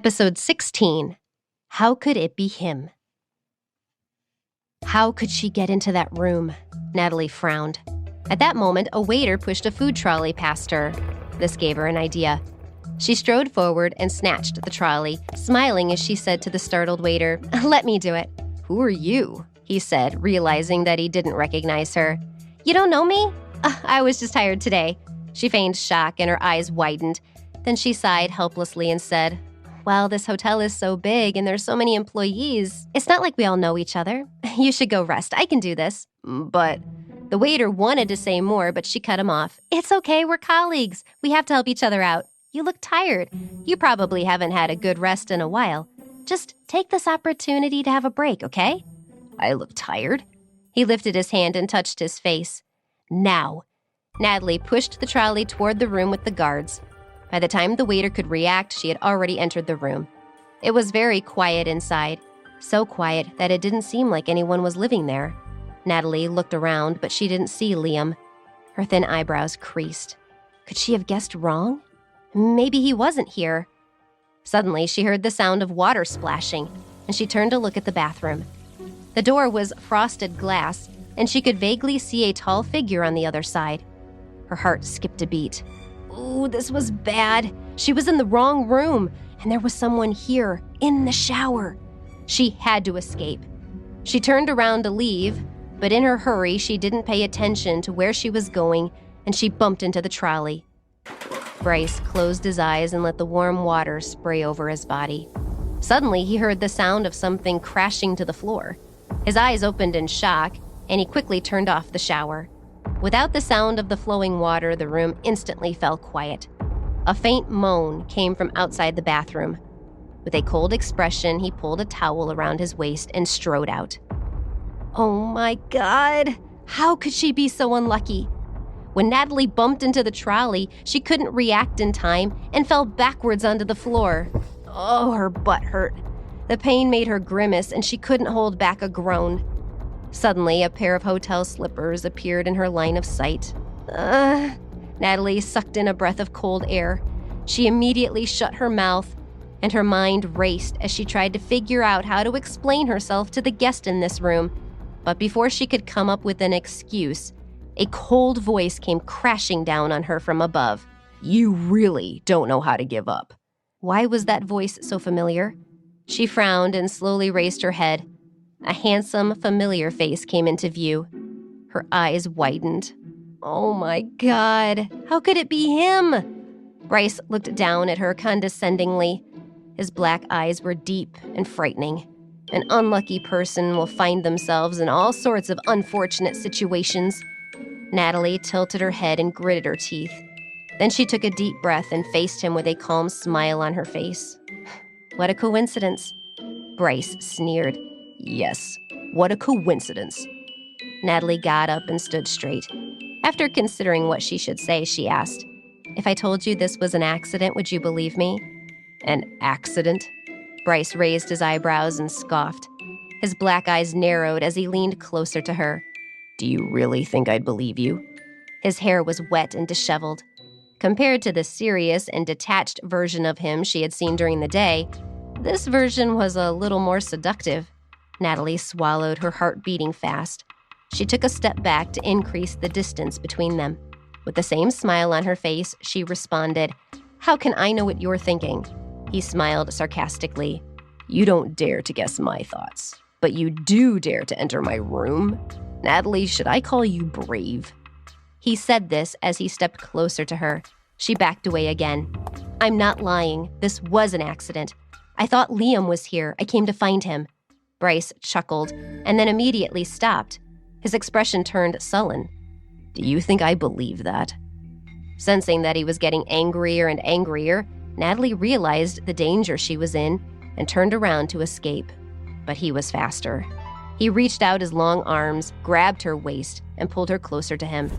Episode 16. How could it be him? How could she get into that room? Natalie frowned. At that moment, a waiter pushed a food trolley past her. This gave her an idea. She strode forward and snatched the trolley, smiling as she said to the startled waiter, "Let me do it." "Who are you?" he said, realizing that he didn't recognize her. "You don't know me? I was just hired today." She feigned shock and her eyes widened. Then she sighed helplessly and said, "Well, this hotel is so big and there's so many employees. It's not like we all know each other. You should go rest. I can do this." "But..." The waiter wanted to say more, but she cut him off. "It's okay. We're colleagues. We have to help each other out. You look tired. You probably haven't had a good rest in a while. Just take this opportunity to have a break, okay?" "I look tired?" He lifted his hand and touched his face. "Now." Natalie pushed the trolley toward the room with the guards. By the time the waiter could react, she had already entered the room. It was very quiet inside, so quiet that it didn't seem like anyone was living there. Natalie looked around, but she didn't see Liam. Her thin eyebrows creased. Could she have guessed wrong? Maybe he wasn't here. Suddenly, she heard the sound of water splashing, and she turned to look at the bathroom. The door was frosted glass, and she could vaguely see a tall figure on the other side. Her heart skipped a beat. Ooh, this was bad. She was in the wrong room, and there was someone here, in the shower. She had to escape. She turned around to leave, but in her hurry, she didn't pay attention to where she was going, and she bumped into the trolley. Bryce closed his eyes and let the warm water spray over his body. Suddenly, he heard the sound of something crashing to the floor. His eyes opened in shock, and he quickly turned off the shower. Without the sound of the flowing water, the room instantly fell quiet. A faint moan came from outside the bathroom. With a cold expression, he pulled a towel around his waist and strode out. Oh my God! How could she be so unlucky? When Natalie bumped into the trolley, she couldn't react in time and fell backwards onto the floor. Oh, her butt hurt. The pain made her grimace, and she couldn't hold back a groan. Suddenly, a pair of hotel slippers appeared in her line of sight. Natalie sucked in a breath of cold air. She immediately shut her mouth, and her mind raced as she tried to figure out how to explain herself to the guest in this room. But before she could come up with an excuse, a cold voice came crashing down on her from above. "You really don't know how to give up." Why was that voice so familiar? She frowned and slowly raised her head. A handsome, familiar face came into view. Her eyes widened. Oh my God, how could it be him? Bryce looked down at her condescendingly. His black eyes were deep and frightening. An unlucky person will find themselves in all sorts of unfortunate situations. Natalie tilted her head and gritted her teeth. Then she took a deep breath and faced him with a calm smile on her face. What a coincidence. Bryce sneered. Yes, what a coincidence. Natalie got up and stood straight. After considering what she should say, she asked, "If I told you this was an accident, would you believe me?" "An accident?" Bryce raised his eyebrows and scoffed. His black eyes narrowed as he leaned closer to her. "Do you really think I'd believe you?" His hair was wet and disheveled. Compared to the serious and detached version of him she had seen during the day, this version was a little more seductive. Natalie swallowed, her heart beating fast. She took a step back to increase the distance between them. With the same smile on her face, she responded, "How can I know what you're thinking?" He smiled sarcastically. "You don't dare to guess my thoughts, but you do dare to enter my room? Natalie, should I call you brave?" He said this as he stepped closer to her. She backed away again. "I'm not lying. This was an accident. I thought Liam was here. I came to find him." Bryce chuckled and then immediately stopped. His expression turned sullen. "Do you think I believe that?" Sensing that he was getting angrier and angrier, Natalie realized the danger she was in and turned around to escape. But he was faster. He reached out his long arms, grabbed her waist, and pulled her closer to him.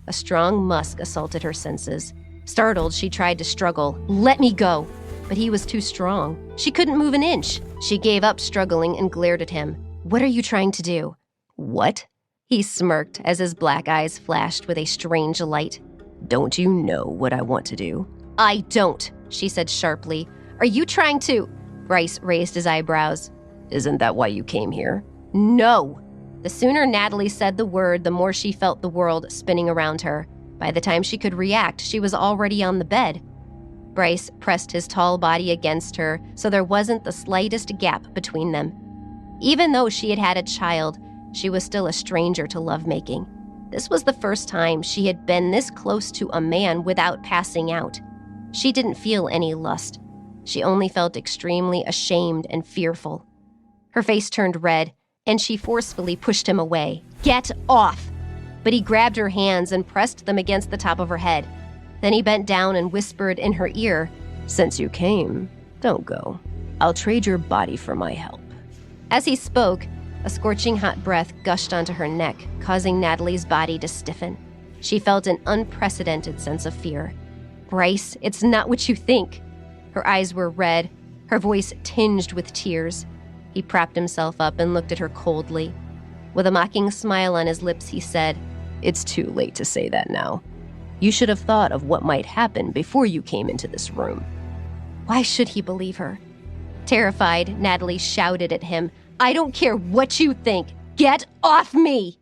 A strong musk assaulted her senses. Startled, she tried to struggle. "Let me go!" But he was too strong. She couldn't move an inch. She gave up struggling and glared at him. "What are you trying to do?" "What?" He smirked as his black eyes flashed with a strange light. "Don't you know what I want to do?" "I don't," she said sharply. Are you trying to—" Bryce raised his eyebrows. "Isn't that why you came here?" "No." The sooner Natalie said the word, the more she felt the world spinning around her. By the time she could react, she was already on the bed. Bryce pressed his tall body against her, so there wasn't the slightest gap between them. Even though she had had a child, she was still a stranger to lovemaking. This was the first time she had been this close to a man without passing out. She didn't feel any lust. She only felt extremely ashamed and fearful. Her face turned red, and she forcefully pushed him away. "Get off!" But he grabbed her hands and pressed them against the top of her head. Then he bent down and whispered in her ear, "Since you came, don't go. I'll trade your body for my help." As he spoke, a scorching hot breath gushed onto her neck, causing Natalie's body to stiffen. She felt an unprecedented sense of fear. "Bryce, it's not what you think." Her eyes were red, her voice tinged with tears. He propped himself up and looked at her coldly. With a mocking smile on his lips, he said, "It's too late to say that now. You should have thought of what might happen before you came into this room." Why should he believe her? Terrified, Natalie shouted at him, "I don't care what you think. Get off me!"